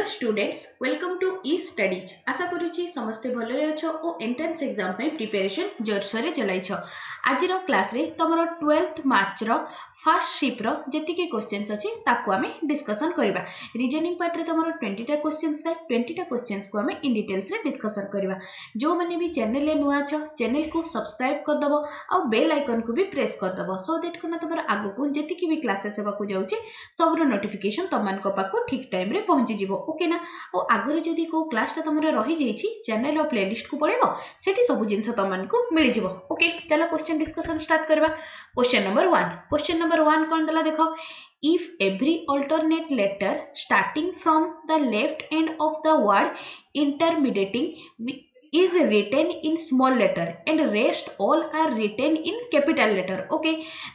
Hello students, welcome to E studies. आशा करुच्ची समस्ते भलरे अछ ओ एंट्रेंस एग्जाम पे प्रिपरेशन जोरसोर चलाइछ। आज क्लास रे तुम 12th मार्च रो फर्स्ट शिफ्ट रो जेतिके क्वेश्चंस अछि ताकू आमे डिस्कशन करबा। रीजनिंग पार्ट रे तुम 20टा क्वेश्चंस है, 20टा क्वेश्चंस को आमे इन डिटेल्स रे डिस्कशन करबा। जो माने भी चैनल रे नुआ छ चैनल को सब्सक्राइब कर दबो और बेल आइकन को भी प्रेस कर दबो सो दैट कोना तुम आगु को जेतिके भी क्लासेस हेबा को जाउची सबरो नोटिफिकेशन तमन को पाको ठीक टाइम रे पहुंची जिवो। ओके ना। और आगरे जदी को क्लास ता तमरे रही जाईची चैनल और प्लेलिस्ट को पळेबो सेठी सब जिंस तमन को मिल जिवो। ओके, चलो क्वेश्चन डिस्कशन स्टार्ट करबा। क्वेश्चन नंबर 1 कोन दला देखो। If every alternate letter starting from the left end of the word intermediating is written in small letter and rest all are written in capital letter, okay,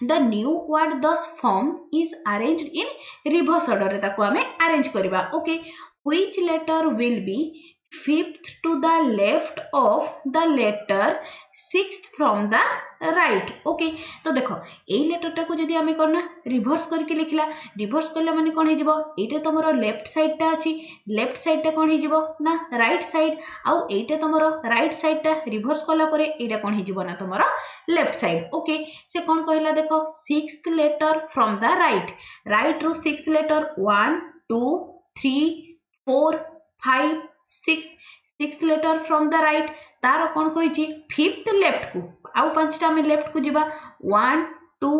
the new word thus form is arranged in reverse order रे ताको हमें arrange करबा। okay, which letter will be fifth to the left of the letter sixth from the right। Okay, तो देखो a letter टा को जदी हमें करना रिवर्स करके लिखला, रिवर्स करला माने कोन हे जिवो, एटा तमरो लेफ्ट साइड टा अछि, लेफ्ट साइड टा कोन हे जिवो ना राइट साइड, आउ एटा तमरो राइट साइड टा रिवर्स करला परे एटा कोन हे जिवो ना तमरो लेफ्ट साइड। ओके, से कोन कहला देखो sixth letter from the right, right रो sixth letter 1 2 3 4 5 6, sixth letter from the right तार कोन कहिछि फिफ्थ लेफ्ट को, आउ पांचटा में लेफ्ट को जिबा 1 2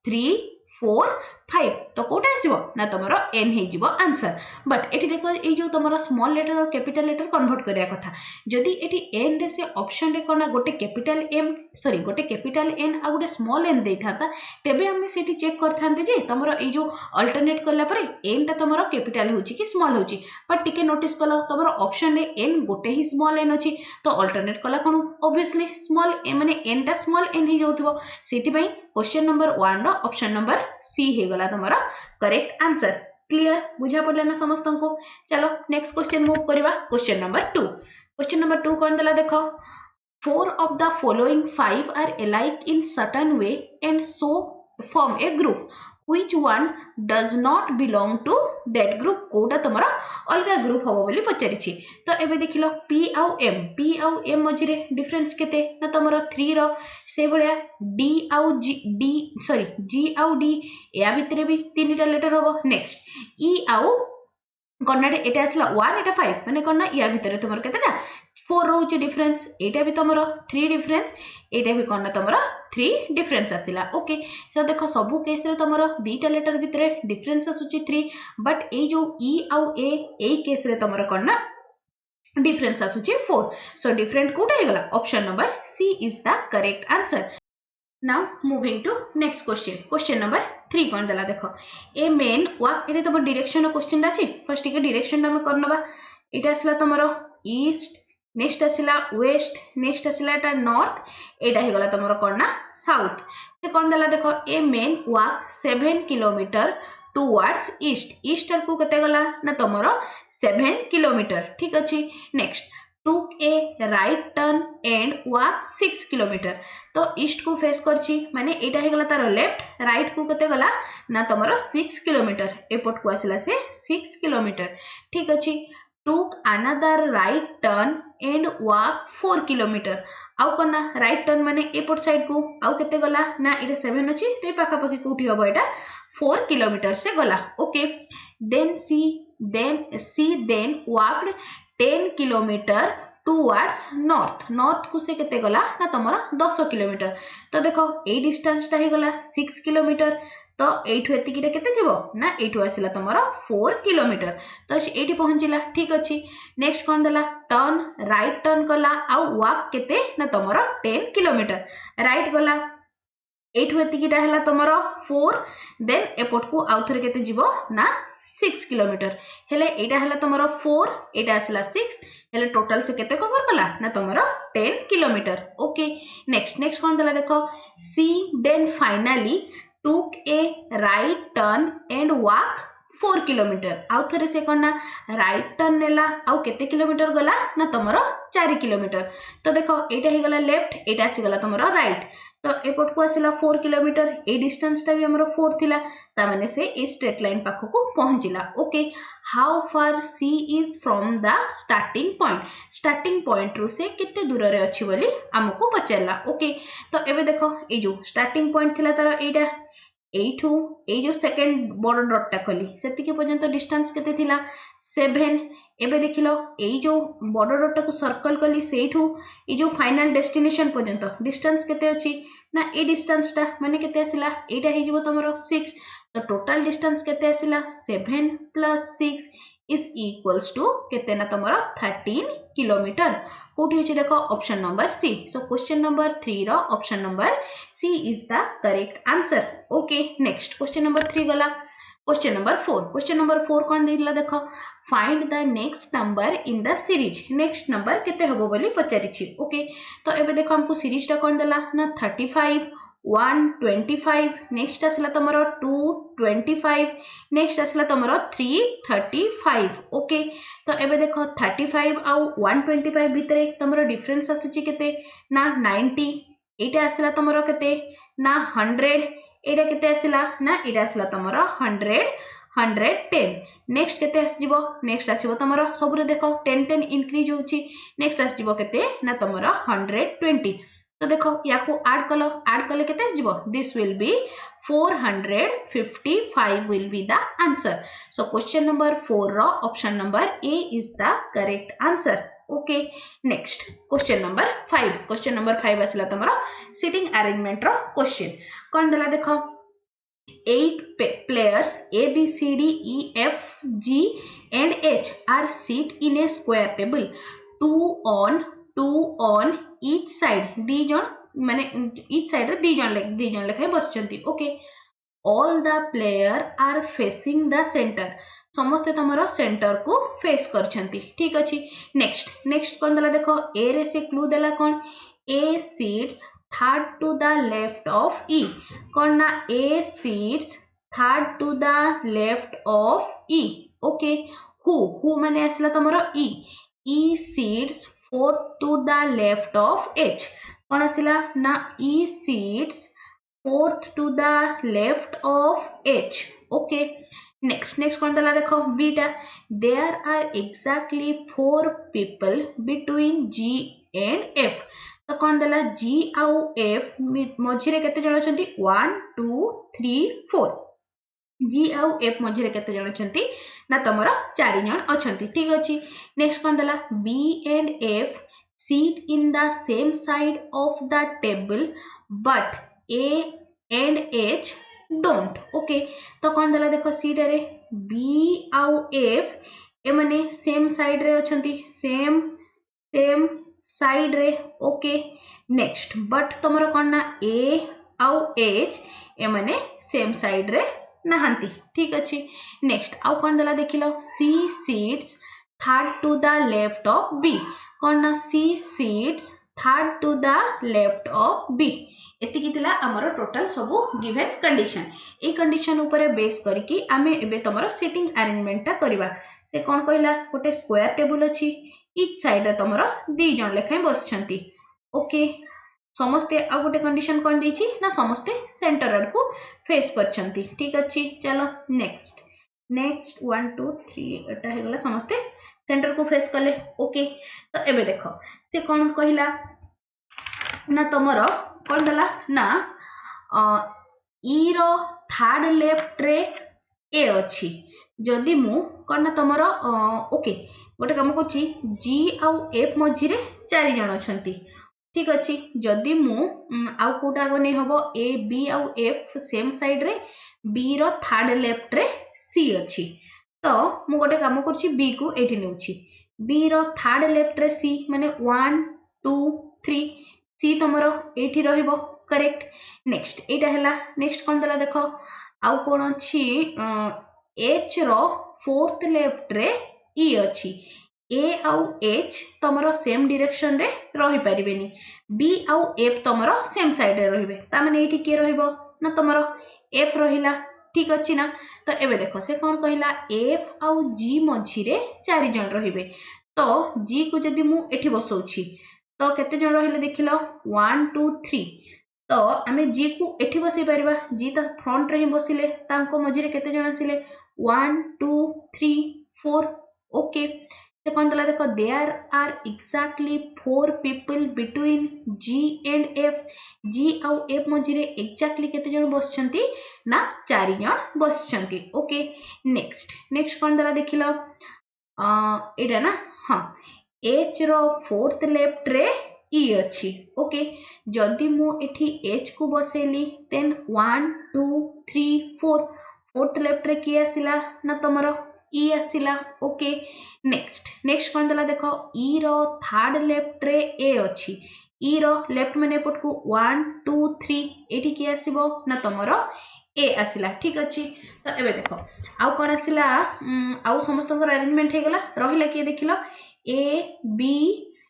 3 4 5, तो कोटा आसीबो ना तमरो एन हे जिवो आंसर। बट एठी देखो ए जो तमरो स्मॉल लेटर और कैपिटल लेटर कन्वर्ट करिया कथा, जदी एठी एन रे से ऑप्शन रे कोना गोटे कैपिटल एम सॉरी गोटे कैपिटल एन आ गोटे स्मॉल एन देथाता, तेबे हम सेठी चेक करथांते जे तमरो ए जो अल्टरनेट करला परे एन ता तमरो कैपिटल होची कि स्मॉल होची। बट टिके नोटिस कलो तमरो ऑप्शन रे एन गोटे ही स्मॉल एन अछि, तो अल्टरनेट कला कोन ऑब्वियसली स्मॉल एन माने एन ता स्मॉल एन ही जाउथबो, सेठी पई क्वेश्चन नंबर 1 रो ऑप्शन नंबर सी हे गला तमरो करेक्ट आंसर। क्लियर बुझा पड़ला ना समस्त को। चलो नेक्स्ट क्वेश्चन मूव करबा। क्वेश्चन नंबर 2, क्वेश्चन नंबर 2 कोन दला देखो। 4 of the following 5 are alike in certain way and so form a group, which one does not belong to that group, Kota तमरा अलगा ग्रुप हबो बोली पचारि छी। तो एबे देखिलो p आउ m मझिरे डिफरेंस केते ना तमरा 3 रो, से भलिया d आउ g आउ d या भितरे भी तीनटा लेटर हबो। नेक्स्ट e आउ कन्नाडे एटा आसला 1 एटा 5 माने कन्ना या भितरे तमरा केतेटा 4 रोचे डिफरेंस, एटा भी तमरा 3 डिफरेंस, एटा भी कन्ना तमरा 3 डिफरेंस आसिला। ओके, सो देखो सबु केस रे तमरा बीटा लेटर भितरे डिफरेंस आसुची 3, बट ए जो e आउ ए केस रे तमरा कन्ना डिफरेंस आसुची 4, सो डिफरेंट कोटा हेगला option number C is the correct answer. Now moving to next question, question number 3 कोन दला देखो। ए मेन वा एटे तमर डायरेक्शन क्वेश्चन अछि, फर्स्ट के डायरेक्शन हम करनबा। एटा असला तमरो ईस्ट, नेक्स्ट आसिला वेस्ट, नेक्स्ट आसिला एटा नॉर्थ, एटा हेगला तमरो कोना साउथ। से कोन दला देखो ए मेन वा 7 किलोमीटर टुवर्ड्स ईस्ट, ईस्ट को कते गला ना तमरो 7 किलोमीटर, ठीक अछि। Next took a right turn and walk 6 kilometre, तो ईस्ट को फेस करछि माने एटा हे गला तार लेफ्ट, राइट को कते गला ना तमरो 6 किलोमीटर, एपट को आसिला से 6 किलोमीटर, ठीक अछि। took another right turn and walk 4 kilometre, आउ कोना राइट टर्न माने एपट साइड को आउ कते गला ना एटा 7 अछि, तो पाखा पाखी कोठी हबो एटा 4 किलोमीटर से गला। ओके, देन सी walked 10 kilometre towards north, north को से केते गला ना तमरा 10 किलोमीटर, तो देखो ए डिस्टेंस ता हे गला 6 किलोमीटर, तो एठु एतिकीटा केते थिबो ना एठु आसिला तमरा 4 किलोमीटर, तो एठी पहुंचिला, ठीक अछि। नेक्स्ट कोन दला टर्न, राइट टर्न कला आउ वॉक केते ना तमरा 10 किलोमीटर, राइट गला एठु एतिकीटा हला तमरा 4, देन एपट को आउ थरे केते जिवो ना 6 किलोमीटर, हेले एटा हला तमरा 4, एटा आसिला 6, हेले टोटल से केते कवर कला ना तमरा 10 किलोमीटर। ओके, नेक्स्ट कोन दला देखो। She then finally took a right turn and walk 4 kilometre आउ थरे से कौन ना राइट टर्न नेला आउ केते किलोमीटर गला ना तुमरो 4 किलोमीटर तो देखो एटा हे गला लेफ्ट एटा आसी गला तुमरो राइट तो एपट को आसिला 4 किलोमीटर ए डिस्टेंस टा भी हमरो 4 थिला ता माने से ए स्ट्रेट लाइन पाखो को पहुंचिला okay how far she is from the starting point रु से केते दूर रे अछि बोली हमको पचारला ओके तो एबे देखो ए जो स्टार्टिंग पॉइंट थिला तार एटा एठू ए जो सेकंड बड़ डॉट टा खली सेतिके पर्यंत डिस्टेंस केते थिला 7 एबे देखिलो ए जो बड़ डॉट टा को सर्कल कली सेठू ए जो फाइनल डेस्टिनेशन पर्यंत डिस्टेंस केते अछि ना ए डिस्टेंस टा माने केते आसिला एटा हे जिवो तमरो 6 तो टोटल डिस्टेंस केते आसिला 7 + 6 इज इक्वल्स टू केते ना तमरो 13 किलोमीटर कोठी अछि देखो option number C so question number 3 रो option number C is the correct answer okay next question number 3 गला क्वेश्चन नंबर 4 कोन दिला देखो find the next number in the series next number केते हबो बोली पचारि छी ओके तो एबे देखो हमको सीरीज टा कोन देला ना 35 125 नेक्स्ट आसला तमरो 225 नेक्स्ट आसला तमरो 335 ओके तो एबे देखो 35 आउ 125 भितरे तमरो डिफरेंस आसुची केते ना 90 एटा आसला तमरो केते ना 100 एटा केते आसला ना एटा आसला तमरो 100 110 नेक्स्ट केते आसीबो नेक्स्ट आसीबो तमरो सबरे देखो 10 10 इंक्रीज होची नेक्स्ट आसीबो केते ना तमरो 120 तो देखो या को ऐड कले केते आसीबो this will be 455 will be the answer so question number 4 रो option number A is the correct answer okay next question number 5 आसला तमरो सीटिंग अरेंजमेंट रो क्वेश्चन कोन देला देखो 8 players A B C D E F G and H are sit in a square table 2 on each side दी जन माने each side रे दी जन लेखाय बसचंती okay all the player are facing the center समस्त तमरो centre को face करछंती ठीक अछि next कोन देला देखो ए रे से क्लू देला कोन A sits third to the left of E कोन ना A sits third to the left of E okay who माने आसला तमरो E sits fourth to the left of H कोन आसिला ना E sits fourth to the left of H okay next कोन देला देखो B टा there are exactly 4 people between G and F तो कोन देला G आउ F मझिरे केते जण अछंती 1 2 3 4 G आउ F मझिरे केते जण अछंती ना तमरो 4 जण अछंती ठीक अछि नेक्स्ट कोन देला B and F sit in the same side of the table but A and H don't okay तो कोन देला देखो सी रे B आउ F ए माने सेम साइड रे अछंती सेम साइड रे ओके नेक्स्ट बट तमरो कोन ना A आउ H ए माने सेम साइड रे नहांती ठीक अछि नेक्स्ट आउ कोन देला देखिलो C sits third to the left of B कोन ना C sits third to the left of B एति कितिला हमरो टोटल सबो गिवन कंडीशन ए कंडीशन ऊपर बेस करके आमे एबे तमरो सीटिंग अरेंजमेंट ता करबा से कोन कहला गोटे स्क्वायर टेबल अछि ईच साइड रे तमरो दी जण लेखाय बसछंती ओके समस्ते आ गोटे कंडीशन कोन दैछि ना समस्ते सेंटर आड़ को फेस करछंती ठीक अछि चलो नेक्स्ट 1 2 3 एटा हे गला समस्ते सेंटर को फेस करले ओके तो एबे देखो से कोन कहला ना तमरो कोन दला ना ई रो थर्ड लेफ्ट रे ए अछि जदि मु कोन ना तमरो ओके गोटे काम करछि G आउ F मझी रे 4 जण अछंती ठीक अछि जदि मु आउ कोटा आगो नै हबो A B आउ F सेम साइड रे B रो थर्ड लेफ्ट रे C अछि तो मु गोटे काम करछि B को एठी नेउछि B रो थर्ड लेफ्ट रे C माने 1 2 3 C तमरो एठी रहिबो करेक्ट नेक्स्ट एटा हला नेक्स्ट कोन दला देखो आउ कोन अछि H रो फोर्थ लेफ्ट रे E अछि A आउ H तमरो सेम डायरेक्शन रे रहि परिबेनी B आउ F तमरो सेम साइड रे रहिबे ता माने एठी के रहिबो ना तमरो F रहिला ठीक अच्छी ना। तो एबे देखो से कौन कहला एफ आउ जी मझिरे 4 जन रहिबे। तो जी को जदि मु एठी बसौछि तो केते जन रहिले देखिलो 1 2 3। तो आमे जी को एठी बसै परिबा। जी तो फ्रंट रे ही बसिले तांको मझिरे केते जन आसिले 1 2 3 4। ओके से कौन देला देखो there are exactly 4 people between G and F. G आउ एफ मझिरे एक्जाक्टली केते जन बसछंती ना 4 जन बसछंती। ओके नेक्स्ट नेक्स्ट कौन देला देखिलो एटा ना हाँ एच रो फोर्थ लेफ्ट रे ई अच्छी। ओके जदि मु एठी एच को बसेली देन 1 2 3 4 फोर्थ लेफ्ट रे की आसिला ना तमरो ई आसिला। ओके नेक्स्ट नेक्स्ट कौन देला देखो ई रो थर्ड लेफ्ट रे ए अच्छी। ई रो लेफ्ट माने पट को 1 2 3 एठी की आसीबो ना तमरो ए आसिला। ठीक अच्छी। तो एबे देखो आउ कौन आसिला आउ समस्त अरेंजमेंट हो गला रहिला किए देखिलो ए बी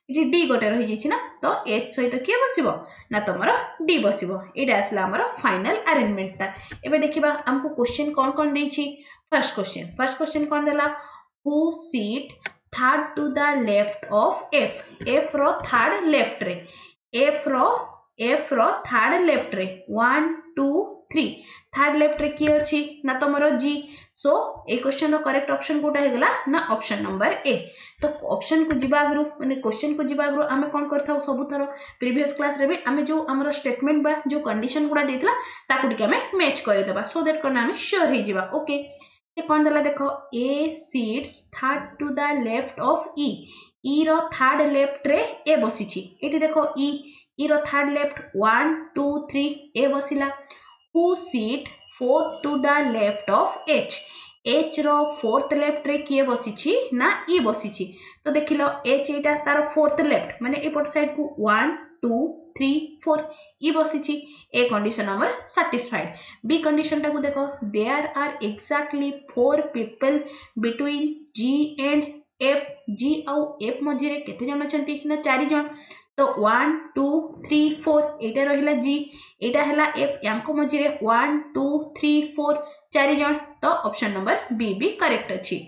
ये डी गोटे रही जाइछि ना। तो एच सहित किए बसिबो ना तमरो डी बसिबो। एटा आसला हमरो फाइनल अरेंजमेंट ता। एबे देखिबा हमको क्वेश्चन कोन कोन देछि। फर्स्ट क्वेश्चन कोन देला who seat third to the left of F. F रो थर्ड लेफ्ट रे एफ रो थर्ड लेफ्ट रे 1 2 3 थर्ड लेफ्ट रे की अछि ना तमरो जी। सो ए क्वेश्चन रो करेक्ट ऑप्शन कोटा हे गला ना ऑप्शन नंबर ए। तो ऑप्शन को जिबा आगरु माने क्वेश्चन को जिबा आगरु आमे कोन करथाउ सब थरो प्रीवियस क्लास रे भी आमे जो हमरो स्टेटमेंट बा जो कंडीशन गुडा देतला ताकु टिके आमे मैच करे देबा सो दैट कोन आमे श्योर हे जिबा। ओके ए कोन देला देखो A seats third to the left of E. E रो थर्ड लेफ्ट रे ए बसिछि। एटी देखो ई रो थर्ड लेफ्ट 1 2 3 ए बसिला। Who seat fourth to the left of H. H रो फोर्थ लेफ्ट रे किए बसिछि ना ई बसिछि। तो देखिलो एच एटा तार फोर्थ लेफ्ट माने एपट साइड को 1 2 3 4 ई बसिछि। ए कंडीशन हमर सैटिस्फाइड। बी कंडीशन टा को देखो there are exactly 4 people between G and F. G आउ एफ मझिरे केते जन अछंती ना 4 जन। तो 1 2 3 4 एटा रहिला जी एटा हला एफ यांको मझिरे 1 2 3 4 4 जन। तो ऑप्शन नंबर बी भी करेक्ट अछि।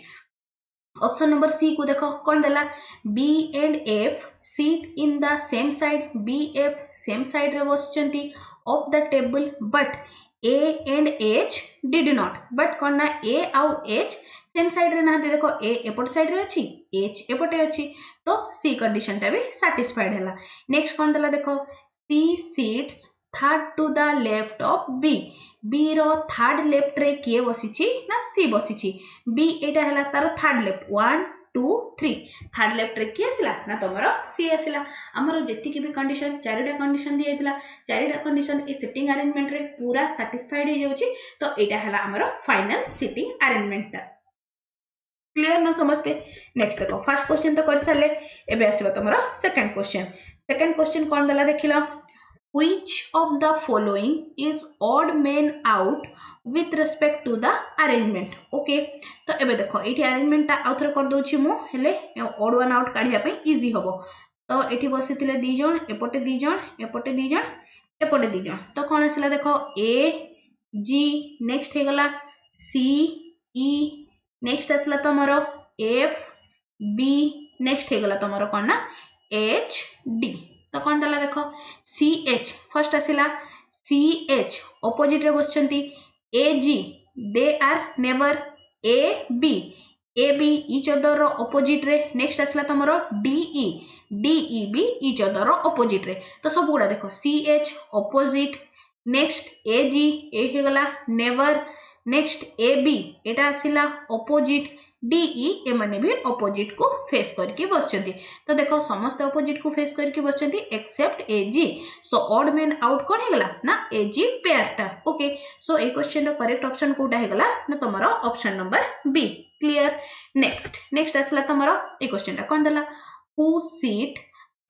ऑप्शन नंबर सी को देखो कौन देला B and F seat in the same side. B F same side रे बसचंती of the table but A and H did not. But कौन ना ए आउ एच सेम साइड रे ना देखो ए एपट साइड रे अछि एच एपटे अछि। तो सी कंडीशन टा भी सैटिस्फाइड हैला। नेक्स्ट कौन देला देखो C seats third to the left of B. B रो थर्ड लेफ्ट रे किए बसिछि ना सी बसिछि। बी एटा हला तार थर्ड लेफ्ट 1 2 3 थर्ड लेफ्ट रे की आसिला ना तमरो सी आसिला। हमरो जेति के भी कंडीशन चारिटा कंडीशन दिया हैतला चारिटा कंडीशन ए सिटिंग अरेंजमेंट रे पूरा सैटिस्फाइड हे जाउछि। तो एटा हला हमरो फाइनल सिटिंग अरेंजमेंट ता। क्लियर ना समझते। नेक्स्ट देखो फर्स्ट क्वेश्चन तो कर सारले एबे आसीबा तमरो सेकंड क्वेश्चन। सेकंड क्वेश्चन कोन दला देखिलो which of the following is odd man out with respect to the arrangement। Okay तो एबे देखो एठी अरेंजमेंट ता आउथरे कर दोछि मु हेले odd one out काढिया पे इजी हबो। तो एठी बसिथिले 2 जन एपटे 2 जन एपटे 2 जन एपटे 2 जन। तो कोन आसिला देखो ए जी नेक्स्ट हे गला सी ई नेक्स्ट आसला तमरो एफ बी नेक्स्ट हे गला तमरो कोन ना एच डी। तो कौन दला देखो सी एच फर्स्ट आसिला सी एच ऑपोजिट रे बसचंती A G they are neighbour A B each other रो ऑपोजिट रे। नेक्स्ट आसिला तमरो D E B each other रो ऑपोजिट रे। तो सब गुडा देखो C H opposite next A G ए हे गला neighbour next A B Etah आसिला opposite DE ए माने भी ऑपोजिट को फेस करके बसचंती। तो देखो समस्त ऑपोजिट को फेस करके बसचंती except A G. So odd man out कोन हे गला ना एजी पेयर टा। ओके सो ए क्वेश्चन रो करेक्ट ऑप्शन कोटा हे गला ना तमरो option number B. Clear. Next आसला तमरो ए क्वेश्चन टा कोन दला who seat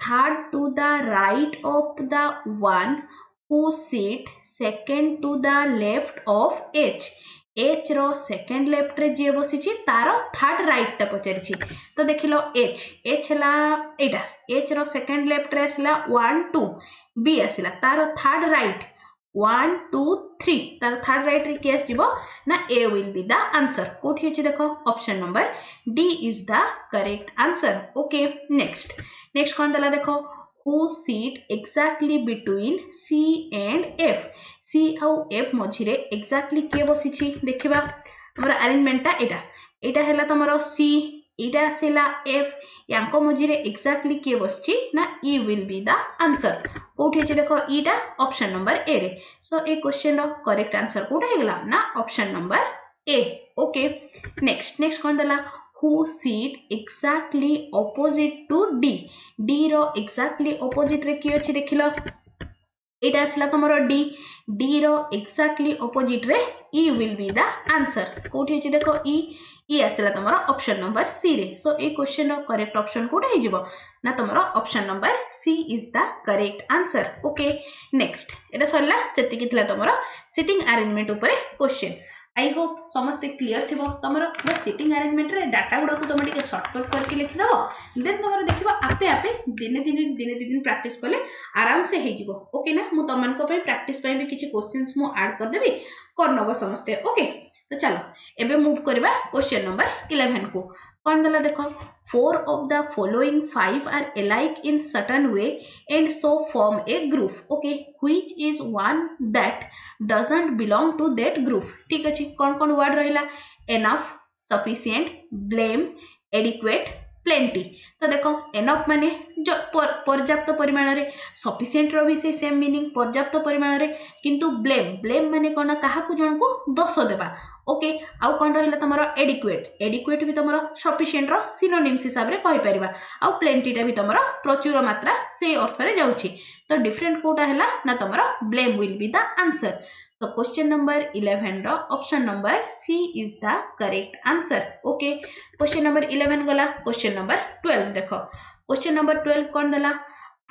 third to the right of the one who seat second to the left of H. H रो सेकंड लेफ्ट रे जे बसिछि तारो थर्ड राइट टा पचरिछि। तो देखिलो एच हला एटा एच रो सेकंड लेफ्ट रे आसला 1 2 बी आसला तारो थर्ड राइट 1 2 3 तार थर्ड राइट रे केस जीवो ना A will be the answer कोठी अछि देखो option number D is the correct answer okay next कोन दला देखो who sit exactly between C and F C आउ F मझिरे exactly के बसिछि देखिबा हमर अरेंजमेंट एटा हैला तमरो C एटा आसेला F यांको मझिरे एक्जाक्टली के बसछि ना E will be the answer कोठी अछि देखो ईटा ऑप्शन नंबर ए रे सो ए क्वेश्चन रो करेक्ट आंसर कोटा हेगला ना option number A okay next कोन दला who sit exactly opposite to D D row exactly opposite रे की अछि देखिलो एटा आसला तमरो D रो exactly opposite रे E will be the answer कोठी अछि देखो E आसला तमरो ऑप्शन नंबर सी रे सो ए क्वेश्चन रो करेक्ट ऑप्शन कोटा हे जिवो ना तमरो option number C is the correct answer okay next एटा सरला सेति किथला तमरो सिटिंग अरेंजमेंट ऊपर क्वेश्चन आई होप समस्ते क्लियर थिबो तमरो सिटिंग अरेंजमेंट रे डाटा गुडा को तुम टिके शॉर्टकट करके लिखि दबो देन तमरो देखिबो आपे आपे दिन प्रैक्टिस करले आराम से हे जिवो ओके ना मु तमन को पे प्रैक्टिस पे भी किछि क्वेश्चंस मु ऐड कर देबी कर नबो समस्ते ओके तो चलो एबे मूव करबा क्वेश्चन नंबर 11 को कोन दला देखो 4 of the following 5 are alike in certain way and so form a group okay which is one that doesn't belong to that group ठीक अछि कोन वर्ड रहिला enough sufficient blame adequate plenty तो देखो enough माने जो पर्याप्त परिमाण रे sufficient रो भी से सेम मीनिंग पर्याप्त परिमाण रे किंतु blame माने कोन काहा को जण को दोष देबा ओके आउ कोन रहिला तमरो adequate भी तमरो sufficient रो सिनोनिम्स हिसाब रे कहि परिबा आउ plenty टा भी तमरो प्रचुर मात्रा से अर्थ रे जाउछि तो डिफरेंट कोटा हैला ना तमरो blame will be the answer so question number 11 रो option number C is the correct answer okay question number 11 गला question number 12 देखो question number 12 कोन दला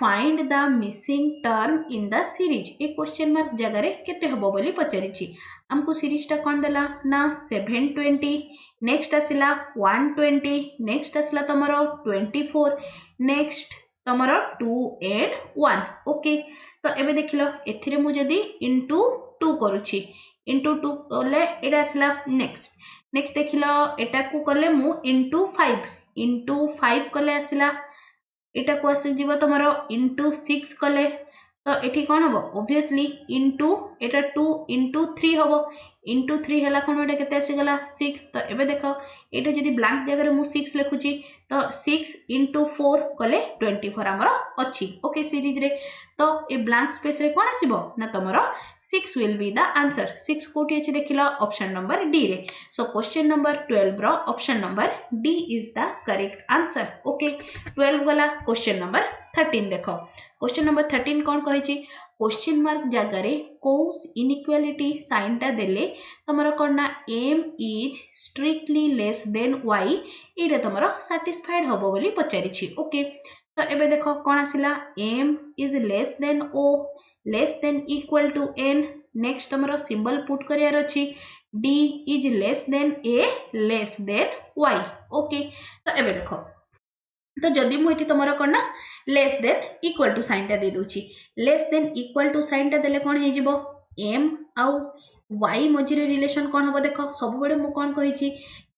find the missing term in the series A question mark जगह रे केते हबो बोली पचारिछि हमको सीरीज टा कोन दला ना 720 नेक्स्ट आसिला 120 नेक्स्ट आसिला तमरो 24 नेक्स्ट तमरो 2 and 1 ओके तो एबे देखिलो एथिरे मु जदी इनटू 2 करूछि इनटू 2 कले एटा आसिला नेक्स्ट देखिलो एटा को कले मु इनटू 5 कले आसिला एटा को आसी जीव तमरो इनटू 6 कले तो एठी कोन हबो ऑब्वियसली इनटू एटा 2 इनटू 3 हबो इनटू 3 हला कोन एटा केते आसी गला 6 तो एबे देखो एटा जदी ब्लैंक जगह रे मु 6 लिखुची तो 6 इनटू 4 कले 24 हमरो अछि ओके सीरीज रे तो ए ब्लैंक स्पेस रे कोन आसीबो ना तमरो 6 विल बी द आंसर 6 कोठी अछि देखिला ऑप्शन नंबर डी रे सो क्वेश्चन नंबर 12 रो option number D is the correct answer okay 12 वाला क्वेश्चन नंबर 13 देखो क्वेश्चन नंबर 13 कोन कहै छी क्वेश्चन मार्क जगह रे कोस इनइक्वालिटी साइन टा देले तमरो कोन ना m is strictly less than y Etah तमरो satisfied होबो बोली पचारि छी ओके तो एबे देखो कोन आसिला m is less than o less than equal to n next तमरो सिंबल पुट करियार अछि d is less than a less than y okay तो एबे देखो तो जदि मु एठी तमरो कोन less than equal to sign टा दे दोछि less than equal to sign टा देले कोन हे जिवो m आउ y मझिरे रिलेशन कोन हबो देखो सब बडे मु कोन कहि छी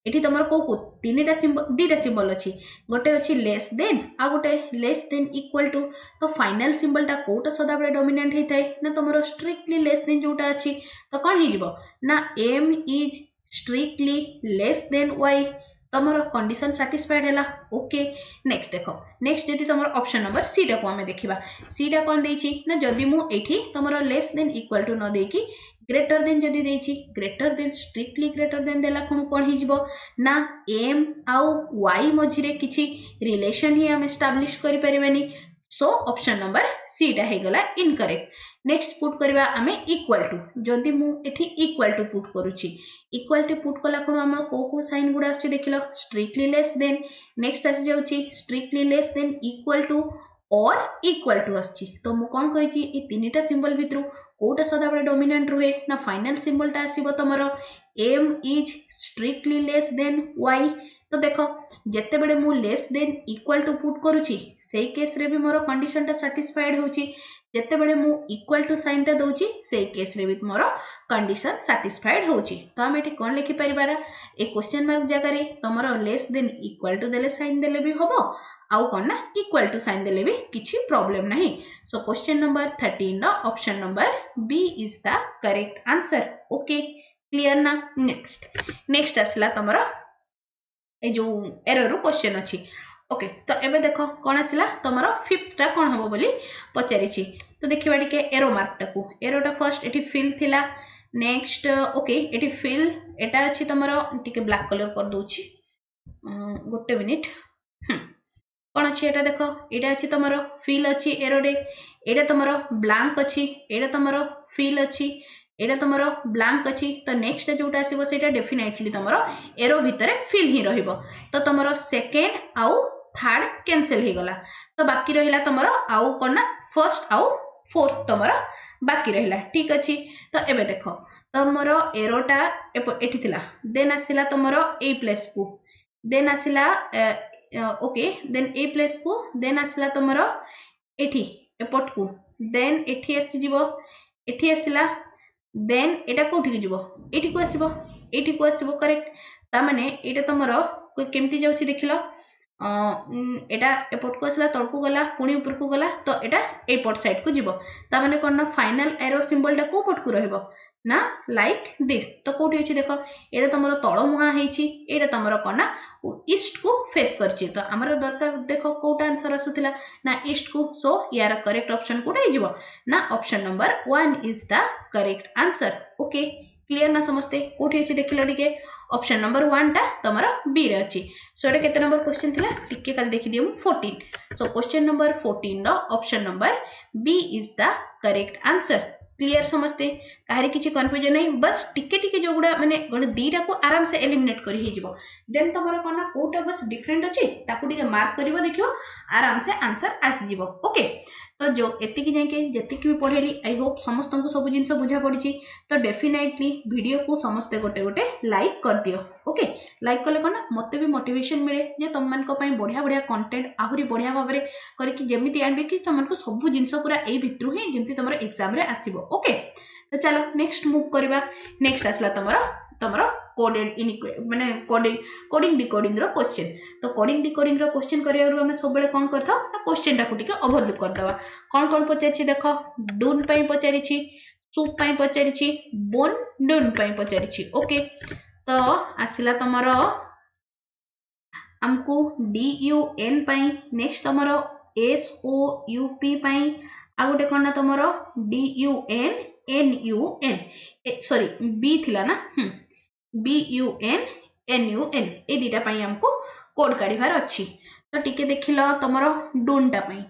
एठी तमरो को तीनटा सिंबल दीटा सिंबल अछि गोटे अछि लेस देन आ गोटे लेस देन इक्वल टू तो फाइनल सिंबल टा कोटा सदा बडे डोमिनेंट हे थाए ना तमरो स्ट्रिक्टली लेस देन जोटा अछि तो कोन हे जिवो ना m is strictly less than y तमरो कंडीशन सैटिस्फाइड हैला ओके नेक्स्ट देखो नेक्स्ट जदी तमरो ऑप्शन नंबर सी टा को हमें देखिबा सी टा कोन देछि ना जदी मु एठी तमरो लेस देन इक्वल टू न देकी ग्रेटर देन जदी देछि greater than strictly greater than देला कोन हि जिवो ना m आउ y मझिरे किछि रिलेशन ही हम एस्टैब्लिश करि परिबेनी सो ऑप्शन नंबर सी टा हे गला इनकरेक्ट नेक्स्ट पुट करबा हमें इक्वल टू जदी मु एठी इक्वल टू पुट करूची इक्वल टू पुट कला कोन हम को साइन गुडा आछि देखिलो स्ट्रिक्टली लेस देन नेक्स्ट आसी जाउची strictly less than equal to और इक्वल टू आछि तो मु कोन कहै छी ए तीनटा सिंबल भितरु कोटा सदा बडे डोमिनेंट रुहे ना फाइनल सिंबल टा आसीबो तमरो m is strictly less than y तो देख जिते बड़े मु less than equal to put करुची से केस रे भी मोर कंडीशन टा सैटिस्फाइड होची जिते बड़े मु इक्वल टू साइन टा दउची से केस रे भी मोर कंडीशन सैटिस्फाइड होची तो हम एठी कोन लिखि परिबारा ए क्वेश्चन मार्क जगह रे तमरो लेस देन इक्वल टू देले साइन देले भी हबो आउ कोन ना इक्वल टू साइन देले भी किछि प्रॉब्लम नहीं सो क्वेश्चन नंबर 13 नो option number B is the correct answer okay clear ना नेक्स्ट आसला तमरो ए जो एरर क्वेश्चन अच्छी ओके तो एबे देखो कौन आसला तमरो फिफ्थ टा कौन हबो बोली पचारिछि तो देखिबा टिके एरो मार्क टाकू एरोटा फर्स्ट एठी फिल थिला नेक्स्ट ओके एठी फिल एटा अछि तमरो टिके ब्लैक कलर कर दोछि गोटे मिनिट कौन अछि एटा देखो एटा अछि तमरो फिल अछि एरो रे एटा तमरो ब्लैंक अछि एटा तमरो फिल अछि एटा तमरो ब्लैंक अछि तो नेक्स्ट जोटा आसीबो सेटा डेफिनेटली तमरो एरो भितरे फिल ही रहिबो तो तमरो सेकेंड आउ थर्ड कैंसिल ही गला तो बाकी रहिला तमरो आउ कोना फर्स्ट आउ फोर्थ तमरो बाकी रहिला ठीक अछि तो एबे देखो तमरो एरोटा एठी थिला देन आसिला तमरो ए प्लेस को देन आसिला ओके देन ए प्लेस को देन आसिला तमरो एठी एपट को देन एठी आसी जिवो एठी आसिला देन एटा कोठी जिवो एठी को आसीबो करेक्ट ता माने एटा तमरो केमती जाउची देखिलो एटा एपट को आसला तळकू गला पुणी ऊपर को गला तो एटा एपट साइड को जिवो ता माने कोन फाइनल एरो सिंबल टा को पट को रहइबो ना लाइक दिस तो कोठी अछि देखो एटा तमरो तळ मुहा हेछि एटा तमरो कोना ईस्ट को फेस करछि तो हमर दरकार देखो कोटा आंसर आसुथिला ना ईस्ट को सो यार करेक्ट ऑप्शन कोटा हे जिवो ना option number 1 is the correct answer okay clear ना समझते कोठी अछि देखिलो टिके ऑप्शन नंबर 1 टा तमरो बी रे अछि सो एटा केते नंबर क्वेश्चन थिला टिके काल देखि दियम 14 सो क्वेश्चन नंबर 14 रो option number B is the correct answer clear समझते काहरी किछि कंफ्यूजन नहीं बस टिके टिके जो गुडा माने गण दीटा को आराम से एलिमिनेट करी हे जिवो देन तमरो कोना कोटा बस डिफरेंट अछि ताकू टिके मार्क करिवो देखियो आराम से आंसर आसी जिवो ओके तो जो एति कि जाके जति कि पढेली आई होप समस्त को सब जिंस बुझा पड़िछि तो डेफिनेटली वीडियो को समस्त गोटे गोटे लाइक कर दियो ओके लाइक कले कोना मते भी मोटिवेशन मिले जे तुम मन को पई बढ़िया बढ़िया कंटेंट आहुरी बढ़िया भाबरे करिकि जेमिति आनबे कि तुम मन को सब जिंस पूरा एई भितरु ही जेमिति तमरो एग्जाम रे आसीबो ओके तो चलो नेक्स्ट मूव करबा नेक्स्ट आसला तमरो कोडेड इनइक्वालिटी माने कोडिंग डिकोडिंग रो क्वेश्चन तो कोडिंग डिकोडिंग रो क्वेश्चन करियारु हमें सब बेले कोन करथौ ना क्वेश्चन टा को टिके ओवरलुक कर दवा कोन पचारिछि देखो डून पई पचारिछि सूप पई पचारिछि बोन डून पई पचारिछि ओके तो आसिला तमरो हमको DUN पई नेक्स्ट तमरो SOUP पई आ गोटे कोन ना तमरो DUN NUN सॉरी बी थिला ना BUN NUN ए दीटा पई हमको कोड काढिबार अछि तो टिके देखिलो तमरो डूनटा पई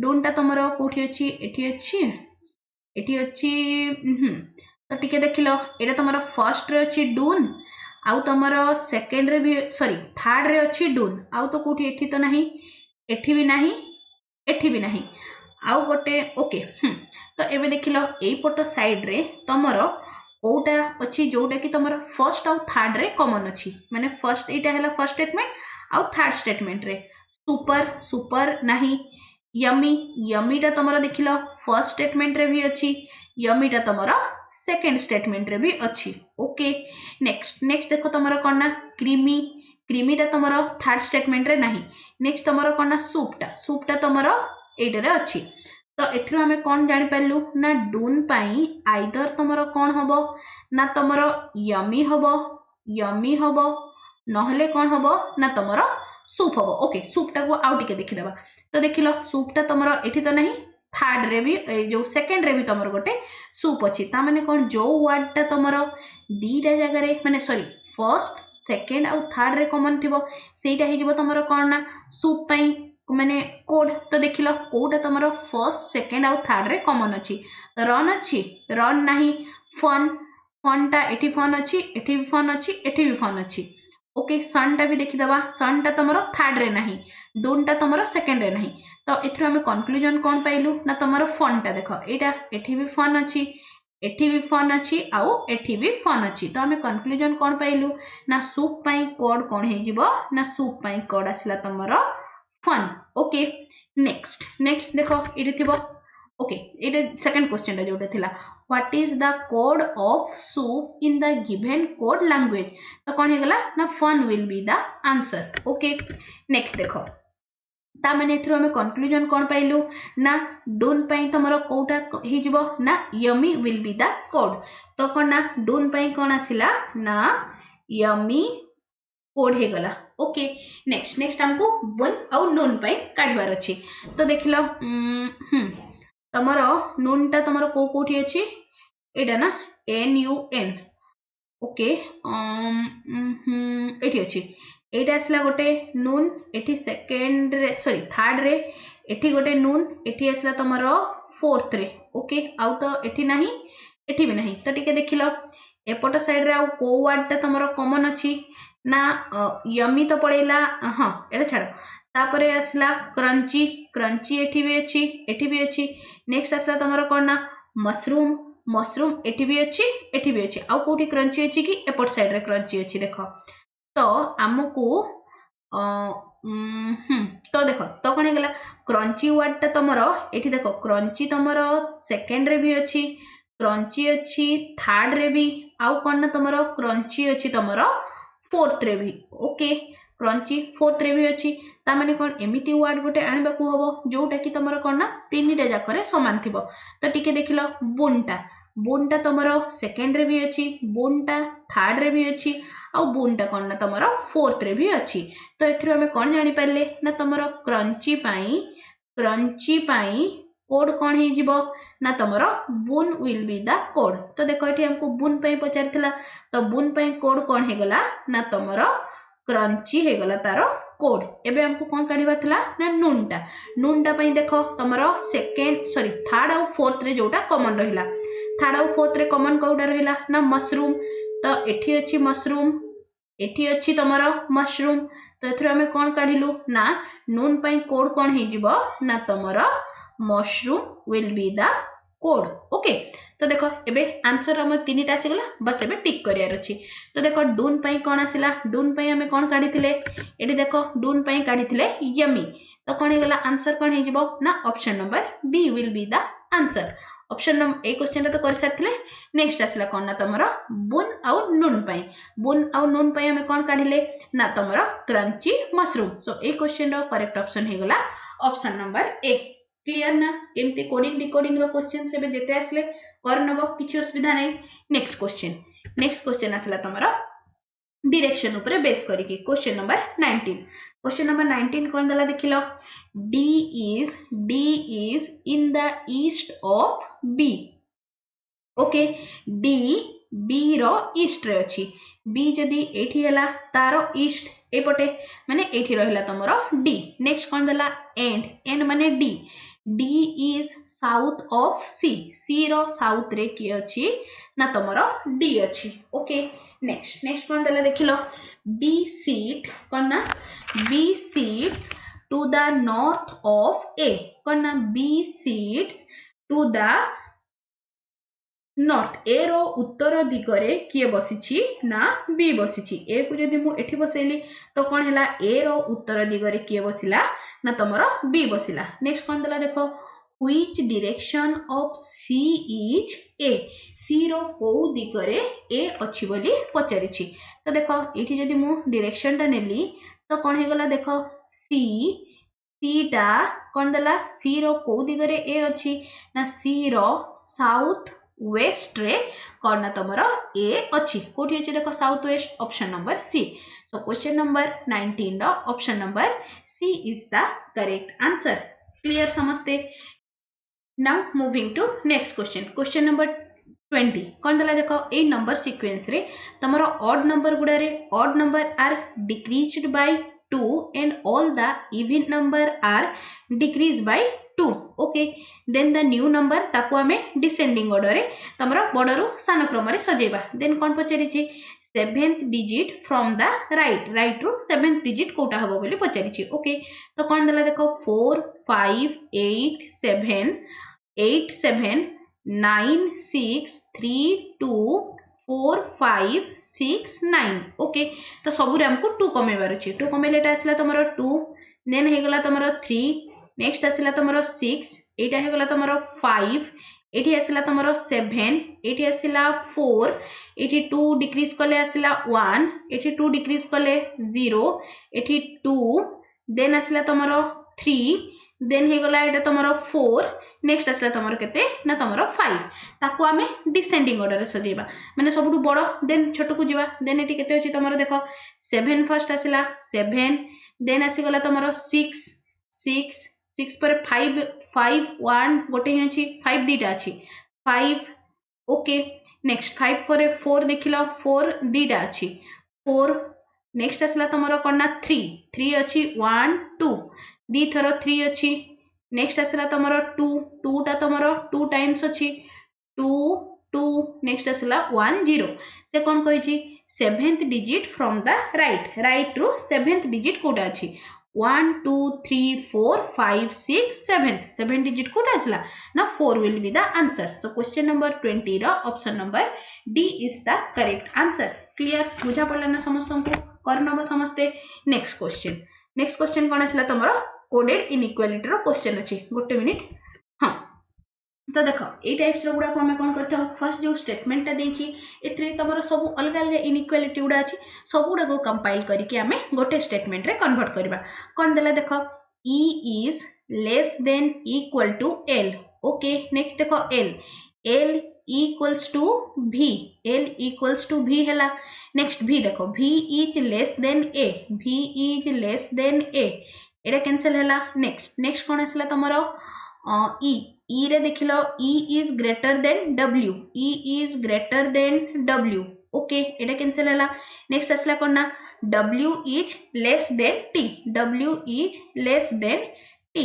डूनटा तमरो कोठी अछि एठी अछि तो टिके देखिलो एटा तमरो फर्स्ट रे अछि डून आउ तमरो सेकंड रे भी सॉरी थर्ड रे अछि डून आउ तो कोठी एठी तो नाही एठी भी नाही आउ गोटे ओके तो एबे देखिलो एई पटो साइड रे तमरो कोटा अछि जोटा कि तमरो फर्स्ट आउ थर्ड रे कॉमन अछि माने फर्स्ट एटा हला फर्स्ट स्टेटमेंट आउ थर्ड स्टेटमेंट रे सुपर नाही यमी टा तमरो देखिलो फर्स्ट स्टेटमेंट रे भी अछि यमी टा तमरो सेकंड स्टेटमेंट रे भी अछि ओके नेक्स्ट देखो तमरो कोन ना क्रीमी टा तमरो थर्ड स्टेटमेंट रे नाही नेक्स्ट तमरो कोन ना सूप टा तमरो एटा रे अछि तो एथरो हमें कौन जानि पारलु ना डून पाई आइदर तमरो कौन हबो ना तमरो यमी हबो नहले कौन हबो ना तमरो सूप हबो ओके सूप टा को आउ टिके देखि देबा तो देखिलो सूप टा तमरो एठी तो नहीं थर्ड रे भी जो सेकंड रे भी तमरो गोटे सूप अछि ता माने कौन जो वर्ड टा तमरो दीटा जगह रे माने सॉरी फर्स्ट सेकंड आउ थर्ड रे कॉमन थिबो सेटा हे जिवो तमरो कौन ना सूप पाई माने कोड तो देखिलो कोड तमरो फर्स्ट सेकंड आउ थर्ड रे कॉमन अछि रन नाही फन टा एठी फन अछि एठी भी फन अछि एठी भी फन अछि ओके सन टा भी देखि दबा सन टा तमरो थर्ड रे नाही डून टा तमरो सेकंड रे नाही तो एथरो हम कंक्लूजन कोन पाइलु ना तमरो फन टा देखो एटा एठी भी फन अछि एठी भी फन अच्छी आउ एठी भी फन अच्छी तो आम कनक्लूजन कौन पाइलु ना सूप पाई कोड कौन हो ना सूप पाई कोड आसला तुमर फन ओके नेक्स्ट नेक्स्ट देखो ये थी ओके ये सेकंड क्वेश्चन जोटा थिला what is the code of soup in the given code language तो कौन हो गला ना fun will be the answer okay next देखो ता माने एथरो हमें कंक्लूजन कौन पाइलु ना डून पई तमरो कोटा ही जिवो ना yummy will be the code तो कौन ना डून पई कौन आसिला ना यमी कोड हे गला ओके नेक्स्ट नेक्स्ट हमको वन आउ नून पई काढवार अछि तो देखिलो तमरो नून टा तमरो को कोठी अछि एडा ना एन यू एन ओके एठी अछि एटा आसला गोटे नून एठी सेकंड रे सॉरी थर्ड रे एठी गोटे नून एठी आसला तमरो फोर्थ रे ओके आउ तो एठी नाही एठी भी नाही तो टिके देखिलो एपट साइड रे आउ को वर्ड टा तमरो कॉमन अछि ना यमी तो पड़ेला हां एटा छाड़ तापरे आसला क्रंची क्रंची एठी भी अछि नेक्स्ट आसला तमरो कोन ना मशरूम मशरूम एठी भी अछि आउ कोठी क्रंची अछि कि एपट साइड रे क्रंची अछि देखो तो आमको तो देखो तो कौन गला क्रंची वर्ड टा तमरो एठी देखो क्रंची तमरो सेकंड रे भी अछि क्रंची अछि थर्ड रे भी आउ कोन ना तमरो क्रंची अछि तमरो फोर्थ रे भी ओके क्रंची फोर्थ रे भी अछि ता माने कोन एमिति वर्ड गोटे आनिबा को हबो जोटा कि तमरो कोन ना तीनटा जाकरे समान थिबो तो टिके देखिलो बुनटा तमरो सेकंड रे भी अछि बुनटा थर्ड रे भी अछि आ बुनटा कोन ना तमरो फोर्थ रे भी अछि तो एथरो हमें कोन जानि पाले ना तमरो क्रंची पाई कोड कोन हे जिवो ना तमरो बुन विल बी द कोड तो देखो एठी हमको बुन पाई पचारथिला तो बुन पाई कोड कोन हे गला ना तमरो क्रंची हे गला तारो कोड एबे हमको कोन काढिबा थिला ना नूनटा पाई देखो तमरो सेकंड सॉरी थर्ड और फोर्थ रे जोटा कॉमन रहिला थर्ड और फोर्थ रे कॉमन कोडा रहिला ना मशरूम तो एठी अछि मशरूम एठी अछि तमरो मशरूम तो एथरो हमें कोन काढिलु ना नून पाई कोड कोन हे जिवो ना तमरो mushroom will be the code okay तो देखो एबे आंसर हम तीनटा आसी गला बस एबे टिक करियार अछि तो देखो डून पाई कोन आसिला डून पाई हमें कोन काढिथिले एठी देखो डून पाई काढिथिले यमी तो कोन हे गला आंसर कोन हे जिवो ना option number B will be the answer option number A question तो कर साथिले नेक्स्ट आसला कोन ना तमरो बुन आउ नून पाई हमें कोन काढिले ना तमरो क्रंची मशरूम सो ए क्वेश्चन रो करेक्ट ऑप्शन हे गला ऑप्शन नंबर ए क्लियर ना केमते कोडिंग डिकोडिंग रो क्वेश्चन से जेते आसले कर नबो किछि असुविधा नै नेक्स्ट क्वेश्चन आसला तमरो डायरेक्शन ऊपर बेस करिके क्वेश्चन नंबर 19 कोन दला देखिलो D is in the east of B okay B रो ईस्ट रे अछि B जदी एठी हला तारो ईस्ट एपटे माने एठी रहला तमरो D नेक्स्ट कोन दला एंड माने D is south of C रो साउथ रे की अछि ना तमरो D अछि ओके नेक्स्ट कोन दला देखिलो B seats to the north of A कोन ना B seats to the north ए रो उत्तर दिगरे किए बसिछि ना बी बसिछि ए को जदी मु एठी बसैली तो कोन हला ए रो उत्तर दिगरे किए बसिला ना तमरो बी बसिला नेक्स्ट कोन दला देखो which direction of C is A C रो को दिगरे ए अछि बोली पचारिछि तो देखो एठी जदी मु डायरेक्शन ता नेली तो कोन हे गला देखो सी टा कोन दला सी रो को दिगरे ए अछि ना सी रो साउथ वेस्ट रे कोन ना तमरो ए अछि कोठी अछि देखो south west option number C so question number 19 रो option number C is the correct answer clear समझते now moving to next question number 20 कोन दला देखो ए नंबर सीक्वेंस रे तमरो ऑड नंबर गुडा रे odd number are decreased by 2 and all the even number are decreased by 2 okay then the new number ताको हमें descending order रे तमरो बडरू सान क्रम रे सजेबा then कोन पचरी छी 7th digit from the right row 7th digit Kota हबो बोली पचरी छी okay तो कोन दला देखो 4 5 8 7 9 6 3 2 4 5 6 9 ओके तो सबुरे हमको 2 कमेबार अछि 2 कमेले एटा आसला तमरो 2 देन हे गला तमरो 3 नेक्स्ट आसला तमरो 6 एटा हे गला तमरो 5 एठी आसला तमरो 7 एठी आसला 4 एठी 2 डिक्रीज कले आसला 1 एठी 2 डिक्रीज कले 0 एठी 2 देन आसला तमरो 3 देन हे गला एटा तमरो 4 नेक्स्ट आसला तमरो केते ना तमरो 5 ताको आमे डिसेंडिंग ऑर्डर रे सजेबा माने सबटु बड़ देन छोटू को जिबा देन एटी केते अछि तमरो देखो 7 फर्स्ट आसला 7 देन आसी गला तमरो 6 6 6 पर 5 5 1 गोटे ही अछि 5 दीटा अछि 5 ओके नेक्स्ट 5 पर 4 देखिलो 4 दीटा अछि 4 नेक्स्ट आसला तमरो कोना 3 3 अछि 1 2 दी थरो 3 अछि नेक्स्ट आसला तमरो 2 2 टा तमरो 2 टाइम्स अछि 2 2 नेक्स्ट आसला 1 0 से कोन कहि छी 7th digit from the right रू 7th डिजिट कोटा अछि 1 2 3 4 5 6 7 डिजिट कोटा आसला ना 4 will be the answer so question number 20 रो ऑप्शन नंबर D is the correct answer clear बुझा पड़ला ना समस्तन को करनबो समस्ते नेक्स्ट क्वेश्चन कोन आसला तमरो कोडेड इनइक्वालिटी रो क्वेश्चन अछि गोटे मिनिट हां तो देखो ए टाइप्स रो गुडा को हमें कोन करथौ फर्स्ट जो स्टेटमेंट ता देछि एथरे तमरो सब अलग अलग इनइक्वालिटी गुडा अछि सब गुडा को कंपाइल करके हमें गोटे स्टेटमेंट रे कन्वर्ट करबा कोन देला देखो e is less than equal to l okay next देखो l equals to v l equals to v हैला नेक्स्ट v देखो v is less than a v is less than a Etah cancel हैला next कोन आसला तमरो e रे देखिलो e is greater than w okay Etah cancel हैला next आसला कोन ना w is less than t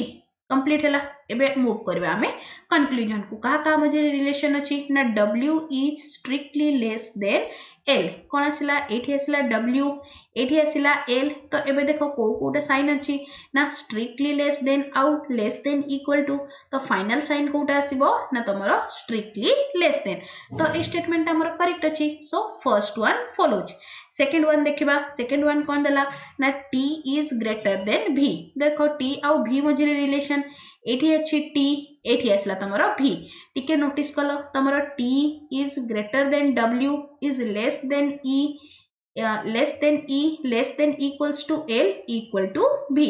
complete हैला एबे move करबा हमें कंक्लूजन को कहा मजे रिलेशन अछि ना w is strictly less than l कोन आसला एठी आसला w एठी आसला l तो एबे देखो कोटा साइन अछि ना strictly less than आउ less than equal to तो फाइनल साइन कोटा आसीबो ना तमरो strictly less than तो ए स्टेटमेंट हमर करेक्ट अछि so first one follows second one देखिबा सेकंड वन कोन देला ना t is greater than v देखो t आउ v मझे रिलेशन एठी अछि t एठी आसला तमरो v टिके नोटिस कलो तमरो t is greater than w is less than less than equals to l equal to v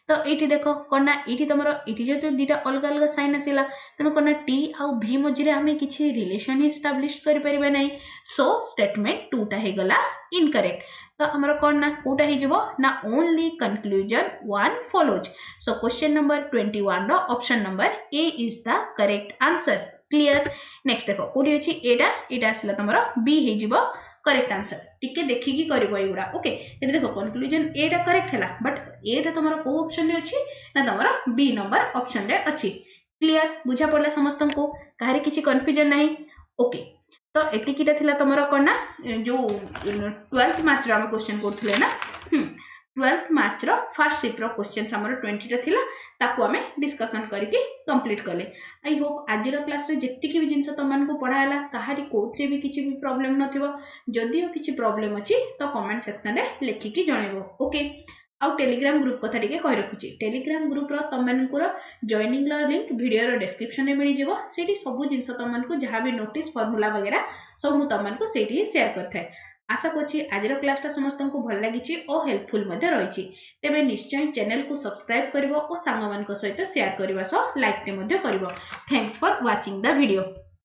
तो एठी देखो कोना एठी तमरो एठी जो दीटा अलग अलग साइन आसिला तनो कोना t आउ v मझिरे हमें किछि रिलेशन एस्टैब्लिश करि परिबे नै सो स्टेटमेंट 2 टा हे गला इनकरेक्ट तो हमरो कोन ना कोटा हे जबो ना only conclusion 1 follows so question number 21 रो option number A is the correct answer clear next देखो कोडी अछि एटा आसला तमरो बी हे जबो करेक्ट आंसर टिके देखिकी करबो एगुडा ओके एबे देखो कंक्लूजन एटा करेक्ट हैला बट एटा तमरो को ऑप्शन रे अछि ना तमरो बी नंबर ऑप्शन रे अछि क्लियर बुझा पड़ला समस्तन को काहे किछि कंफ्यूजन नाही ओके तो एतिकीटा थिला तमरो कोना जो 12th मार्च रो हम क्वेश्चन करथले ना 12th मार्च रो फर्स्ट शिफ्ट रो क्वेश्चन हमरो 20 टा थिला ताको हमें डिस्कशन करके कंप्लीट करले आई होप आज रो क्लास रे जेति की भी जिंस तमन को पढायला काहारी कोथरे भी किछि भी प्रॉब्लम नथिबो जदियो किछि प्रॉब्लम अछि तो कमेंट सेक्शन रे लिखि की जणेबो ओके आउ टेलीग्राम ग्रुप कथा टिके कहि रखुची टेलीग्राम ग्रुप रो तमनकुर जॉइनिंग लो लिंक वीडियो रो डिस्क्रिप्शन में मिली जेबो सेठी सब जिंस तमन को जहां भी नोटिस फार्मूला वगैरह सब मु तमन को सेठी शेयर करथाय आशा करछि आज रो क्लास ता समस्त को भल लागिछि और हेल्पफुल मध्ये रहिछि तेबे निश्चय चैनल को सब्सक्राइब करिवो और सांग मान को सहित शेयर करिवा सो लाइक ते मध्ये करिवो thanks for watching the video.